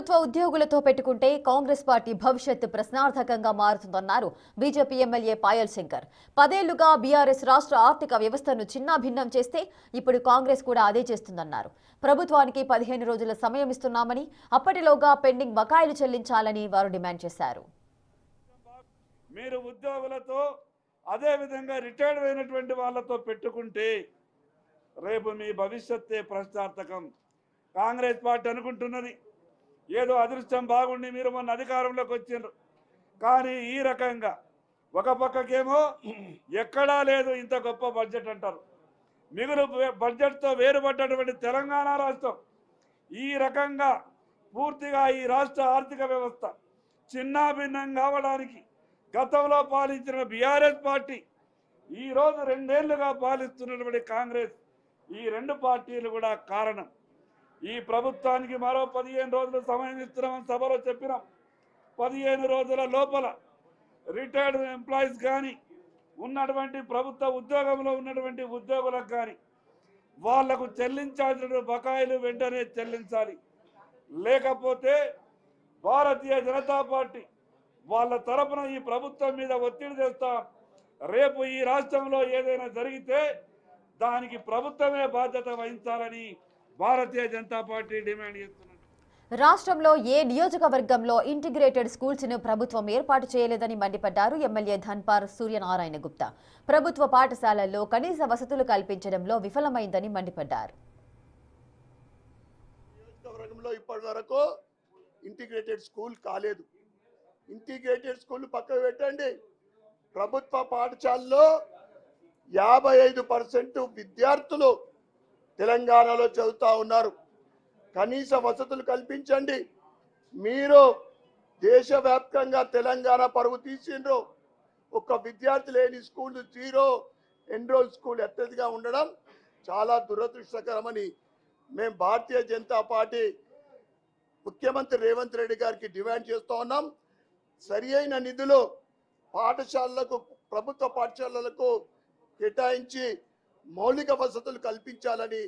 ప్రభుత్వ ఉద్యోగులతో పెట్టుకుంటే కాంగ్రెస్ పార్టీ భవిష్యత్తు ప్రశ్నార్థకంగా మారుతుందన్నారు బీజేపీ ఎమ్మెల్యే పాయల్ శంకర్. 10 ఏళ్లుగా బీఆర్ఎస్ రాష్ట్ర ఆర్థిక వ్యవస్థను చిన్నాభిన్నం చేస్తే ఇప్పుడు కాంగ్రెస్ కూడా అదే చేస్తుందన్నారు. ప్రభుత్వానికి 15 రోజుల సమయం ఇస్తున్నామని, అప్పటిలోగా పెండింగ్ బకాయిలు చెల్లించాలని వారు డిమాండ్ చేశారు. మీరు ఉద్యోగులతో అదే విధంగా రిటైర్డ్ అయినటువంటి వాళ్ళతో పెట్టుకుంటే రేపు మీ భవిష్యత్తే ప్రశ్నార్థకం. కాంగ్రెస్ పార్టీ అనుకుంటున్నది ఏదో అదృష్టం బాగుండి మీరు మొన్న అధికారంలోకి వచ్చిండ్రు, కానీ ఈ రకంగా ఒక పక్కకేమో ఎక్కడా లేదు ఇంత గొప్ప బడ్జెట్ అంటారు. మిగులు బడ్జెట్తో వేరుపడ్డటువంటి తెలంగాణ రాష్ట్రం ఈ రకంగా పూర్తిగా ఈ రాష్ట్ర ఆర్థిక వ్యవస్థ చిన్నాభిన్నం కావడానికి గతంలో పాలించిన బీఆర్ఎస్ పార్టీ ఈరోజు 2 ఏళ్లుగా పాలిస్తున్నటువంటి కాంగ్రెస్, ఈ 2 పార్టీలు కూడా కారణం. ఈ ప్రభుత్వానికి మరో 15 రోజులు సమయం ఇస్తున్నామని సభలో చెప్పినాం. 15 రోజుల లోపల రిటైర్డ్ ఎంప్లాయీస్ కానీ ఉన్నటువంటి ప్రభుత్వ ఉద్యోగంలో ఉన్నటువంటి ఉద్యోగులకు కానీ వాళ్లకు చెల్లించాల్సిన బకాయిలు వెంటనే చెల్లించాలి. లేకపోతే భారతీయ జనతా పార్టీ వాళ్ళ తరపున ఈ ప్రభుత్వం మీద ఒత్తిడి తెస్తాం. రేపు ఈ రాష్ట్రంలో ఏదైనా జరిగితే దానికి ప్రభుత్వమే బాధ్యత వహించాలని భారతీయ జనతా పార్టీ డిమాండ్ చేస్తున్నారు. రాష్ట్రంలో ఏ నియోజకవర్గంలో ఇంటిగ్రేటెడ్ స్కూల్స్ ను ప్రభుత్వం ఏర్పాటు చేయలేదని మండిపడ్డారు ఎమ్మెల్యే ధన్పార్ సూర్యనారాయణ గుప్తా. ప్రభుత్వ పాఠశాలల్లో కనీస వసతులు కల్పించడంలో విఫలమైందని మండిపడ్డారు. నియోజకవర్గంలో ఇప్పటివరకు ఇంటిగ్రేటెడ్ స్కూల్ కాలేదు. ఇంటిగ్రేటెడ్ స్కూల్ పక్కకు పెట్టండి. ప్రభుత్వ పాఠశాలలో 55% విద్యార్థులు తెలంగాణలో చదువుతూ ఉన్నారు. కనీస వసతులు కల్పించండి. మీరు దేశవ్యాప్తంగా తెలంగాణ పరుగు తీసిండ్రు. ఒక విద్యార్థి లేని స్కూల్ 0 ఎన్రోల్ స్కూల్ ఎత్తదిగా ఉండడం చాలా దురదృష్టకరమని మేము భారతీయ జనతా పార్టీ ముఖ్యమంత్రి రేవంత్ రెడ్డి గారికి డిమాండ్ చేస్తూ ఉన్నాం. సరి అయిన నిధులు పాఠశాలలకు, ప్రభుత్వ పాఠశాలలకు కేటాయించి మౌలిక వసతులు కల్పించాలని